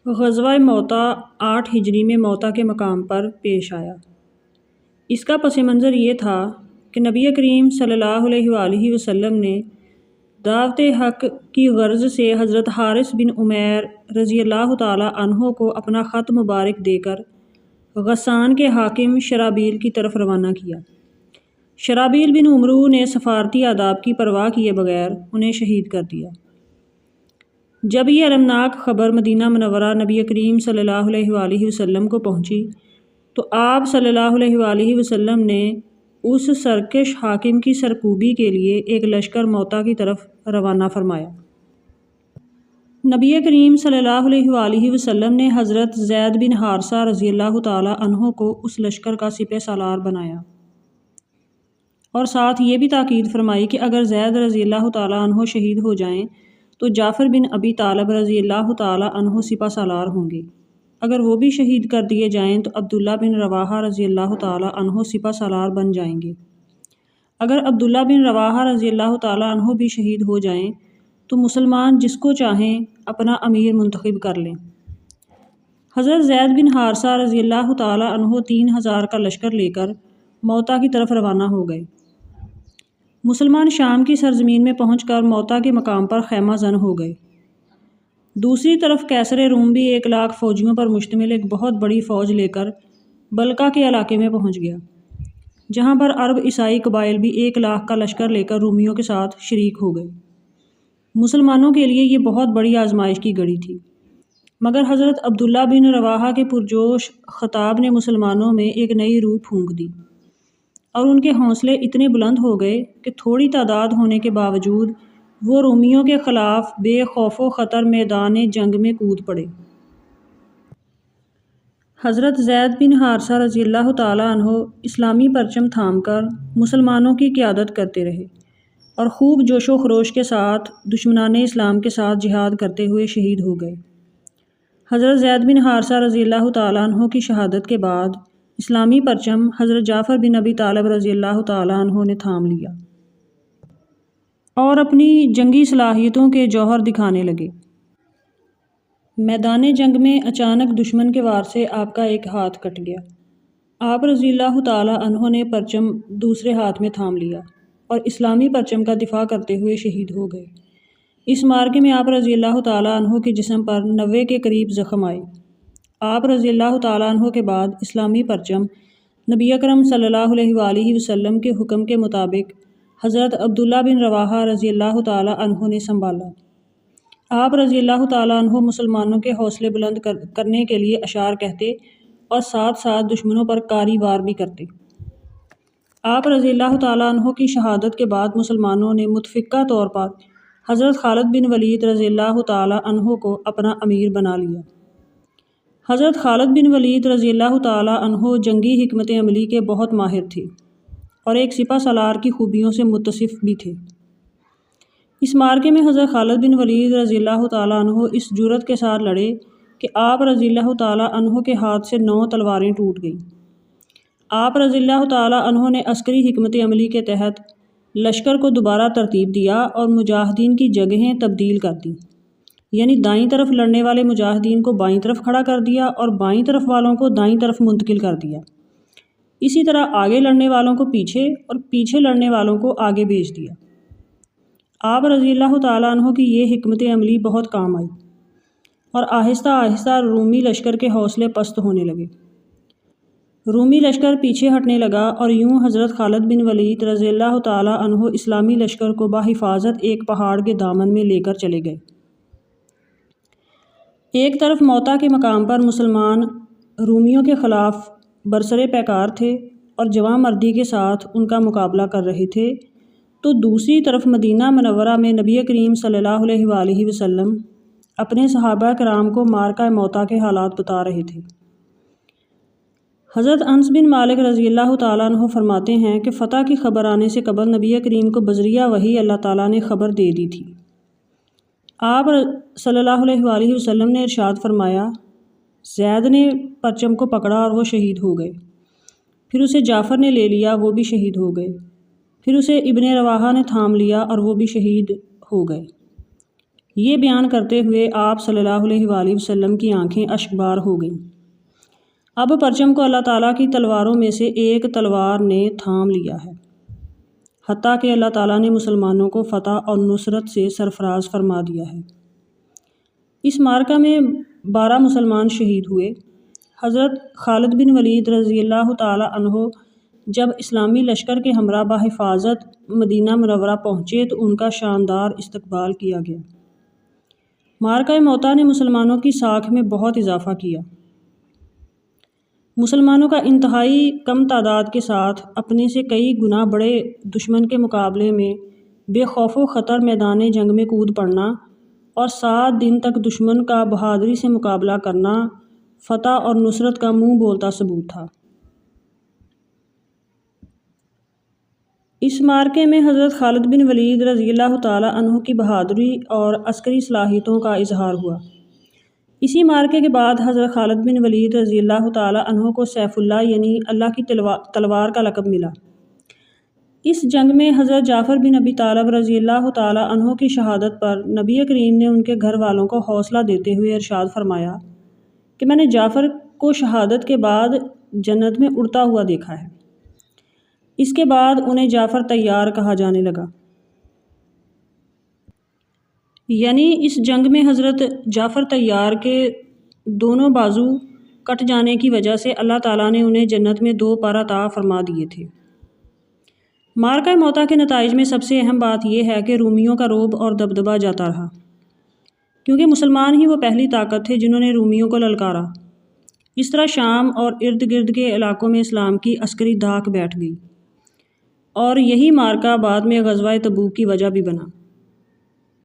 غزوہ موتا 8 ہجری میں موتا کے مقام پر پیش آیا۔ اس کا پس منظر یہ تھا کہ نبی کریم صلی اللہ علیہ وآلہ وسلم نے دعوت حق کی غرض سے حضرت حارث بن عمیر رضی اللہ تعالی عنہ کو اپنا خط مبارک دے کر غسان کے حاکم شرابیل کی طرف روانہ کیا۔ شرابیل بن عمرو نے سفارتی آداب کی پرواہ کیے بغیر انہیں شہید کر دیا۔ جب یہ المناک خبر مدینہ منورہ نبی کریم صلی اللہ علیہ وآلہ وسلم کو پہنچی تو آپ صلی اللہ علیہ وآلہ وسلم نے اس سرکش حاکم کی سرکوبی کے لیے ایک لشکر موتا کی طرف روانہ فرمایا۔ نبی کریم صلی اللہ علیہ وآلہ وسلم نے حضرت زید بن حارثہ رضی اللہ تعالی عنہ کو اس لشکر کا سپہ سالار بنایا اور ساتھ یہ بھی تاکید فرمائی کہ اگر زید رضی اللہ تعالی عنہ شہید ہو جائیں تو جعفر بن ابی طالب رضی اللہ تعالی عنہ سپہ سالار ہوں گے، اگر وہ بھی شہید کر دیے جائیں تو عبداللہ بن رواحہ رضی اللہ تعالی عنہ سپہ سالار بن جائیں گے، اگر عبداللہ بن رواحہ رضی اللہ تعالی عنہ بھی شہید ہو جائیں تو مسلمان جس کو چاہیں اپنا امیر منتخب کر لیں۔ حضرت زید بن حارثہ رضی اللہ تعالی عنہ 3000 کا لشکر لے کر موتا کی طرف روانہ ہو گئے۔ مسلمان شام کی سرزمین میں پہنچ کر موتا کے مقام پر خیمہ زن ہو گئے۔ دوسری طرف کیسر روم بھی 1,00,000 فوجیوں پر مشتمل ایک بہت بڑی فوج لے کر بلقا کے علاقے میں پہنچ گیا، جہاں پر عرب عیسائی قبائل بھی 1,00,000 کا لشکر لے کر رومیوں کے ساتھ شریک ہو گئے۔ مسلمانوں کے لیے یہ بہت بڑی آزمائش کی گھڑی تھی، مگر حضرت عبداللہ بن رواحہ کے پرجوش خطاب نے مسلمانوں میں ایک نئی روح پھونک دی اور ان کے حوصلے اتنے بلند ہو گئے کہ تھوڑی تعداد ہونے کے باوجود وہ رومیوں کے خلاف بے خوف و خطر میدان جنگ میں کود پڑے۔ حضرت زید بن حارثہ رضی اللہ تعالی عنہ اسلامی پرچم تھام کر مسلمانوں کی قیادت کرتے رہے اور خوب جوش و خروش کے ساتھ دشمنان اسلام کے ساتھ جہاد کرتے ہوئے شہید ہو گئے۔ حضرت زید بن حارثہ رضی اللہ تعالی عنہ کی شہادت کے بعد اسلامی پرچم حضرت جعفر بن ابی طالب رضی اللہ تعالی عنہ نے تھام لیا اور اپنی جنگی صلاحیتوں کے جوہر دکھانے لگے۔ میدان جنگ میں اچانک دشمن کے وار سے آپ کا ایک ہاتھ کٹ گیا۔ آپ رضی اللہ تعالی عنہ نے پرچم دوسرے ہاتھ میں تھام لیا اور اسلامی پرچم کا دفاع کرتے ہوئے شہید ہو گئے۔ اس معرکے میں آپ رضی اللہ تعالی عنہ کے جسم پر 90 کے قریب زخم آئے۔ آپ رضی اللہ تعالی عنہ کے بعد اسلامی پرچم نبی اکرم صلی اللہ علیہ وآلہ وسلم کے حکم کے مطابق حضرت عبداللہ بن رواحہ رضی اللہ تعالی عنہ نے سنبھالا۔ آپ رضی اللہ تعالی عنہ مسلمانوں کے حوصلے بلند کرنے کے لیے اشعار کہتے اور ساتھ ساتھ دشمنوں پر کاری وار بھی کرتے۔ آپ رضی اللہ تعالی عنہ کی شہادت کے بعد مسلمانوں نے متفقہ طور پر حضرت خالد بن ولید رضی اللہ تعالی عنہ کو اپنا امیر بنا لیا۔ حضرت خالد بن ولید رضی اللہ تعالی عنہ جنگی حکمت عملی کے بہت ماہر تھے اور ایک سپہ سالار کی خوبیوں سے متصف بھی تھے۔ اس معرکے میں حضرت خالد بن ولید رضی اللہ تعالی عنہ اس جرأت کے ساتھ لڑے کہ آپ رضی اللہ تعالی عنہ کے ہاتھ سے 9 تلواریں ٹوٹ گئیں۔ آپ رضی اللہ تعالی عنہ نے عسکری حکمت عملی کے تحت لشکر کو دوبارہ ترتیب دیا اور مجاہدین کی جگہیں تبدیل کر دیں، یعنی دائیں طرف لڑنے والے مجاہدین کو بائیں طرف کھڑا کر دیا اور بائیں طرف والوں کو دائیں طرف منتقل کر دیا۔ اسی طرح آگے لڑنے والوں کو پیچھے اور پیچھے لڑنے والوں کو آگے بھیج دیا۔ آپ رضی اللہ تعالی عنہ کی یہ حکمت عملی بہت کام آئی اور آہستہ آہستہ رومی لشکر کے حوصلے پست ہونے لگے۔ رومی لشکر پیچھے ہٹنے لگا اور یوں حضرت خالد بن ولید رضی اللہ تعالی عنہ اسلامی لشکر کو بحفاظت ایک پہاڑ کے دامن میں لے کر چلے گئے۔ ایک طرف موتا کے مقام پر مسلمان رومیوں کے خلاف برسر پیکار تھے اور جواں مردی کے ساتھ ان کا مقابلہ کر رہے تھے، تو دوسری طرف مدینہ منورہ میں نبی کریم صلی اللہ علیہ وآلہ وسلم اپنے صحابہ کرام کو معرکہ موتا کے حالات بتا رہے تھے۔ حضرت انس بن مالک رضی اللہ تعالیٰ عنہ فرماتے ہیں کہ فتح کی خبر آنے سے قبل نبی کریم کو بذریعہ وحی اللہ تعالیٰ نے خبر دے دی تھی۔ آپ صلی اللہ علیہ وآلہ وسلم نے ارشاد فرمایا، زید نے پرچم کو پکڑا اور وہ شہید ہو گئے، پھر اسے جعفر نے لے لیا، وہ بھی شہید ہو گئے، پھر اسے ابن رواحہ نے تھام لیا اور وہ بھی شہید ہو گئے۔ یہ بیان کرتے ہوئے آپ صلی اللہ علیہ وآلہ وسلم کی آنکھیں اشکبار ہو گئیں۔ اب پرچم کو اللہ تعالیٰ کی تلواروں میں سے ایک تلوار نے تھام لیا ہے، حتیٰ کہ اللہ تعالیٰ نے مسلمانوں کو فتح اور نصرت سے سرفراز فرما دیا ہے۔ اس معرکہ میں 12 مسلمان شہید ہوئے۔ حضرت خالد بن ولید رضی اللہ تعالیٰ عنہ جب اسلامی لشکر کے ہمراہ بحفاظت مدینہ منورہ پہنچے تو ان کا شاندار استقبال کیا گیا۔ معرکہ موتا نے مسلمانوں کی ساکھ میں بہت اضافہ کیا۔ مسلمانوں کا انتہائی کم تعداد کے ساتھ اپنے سے کئی گنا بڑے دشمن کے مقابلے میں بے خوف و خطر میدان جنگ میں کود پڑنا اور 7 دن تک دشمن کا بہادری سے مقابلہ کرنا فتح اور نصرت کا منہ بولتا ثبوت تھا۔ اس معرکے میں حضرت خالد بن ولید رضی اللہ تعالیٰ عنہ کی بہادری اور عسکری صلاحیتوں کا اظہار ہوا۔ اسی معرکے کے بعد حضرت خالد بن ولید رضی اللہ تعالیٰ عنہ کو سیف اللہ یعنی اللہ کی تلوار کا لقب ملا۔ اس جنگ میں حضرت جعفر بن ابی طالب رضی اللہ تعالیٰ عنہ کی شہادت پر نبی کریم نے ان کے گھر والوں کو حوصلہ دیتے ہوئے ارشاد فرمایا کہ میں نے جعفر کو شہادت کے بعد جنت میں اڑتا ہوا دیکھا ہے۔ اس کے بعد انہیں جعفر طیار کہا جانے لگا۔ یعنی اس جنگ میں حضرت جعفر طیار کے دونوں بازو کٹ جانے کی وجہ سے اللہ تعالیٰ نے انہیں جنت میں 2 پر عطا فرما دیے تھے۔ معرکہ موتا کے نتائج میں سب سے اہم بات یہ ہے کہ رومیوں کا رعب اور دبدبہ جاتا رہا، کیونکہ مسلمان ہی وہ پہلی طاقت تھے جنہوں نے رومیوں کو للکارا۔ اس طرح شام اور ارد گرد کے علاقوں میں اسلام کی عسکری دھاک بیٹھ گئی، اور یہی معرکہ بعد میں غزوہ تبوک کی وجہ بھی بنا۔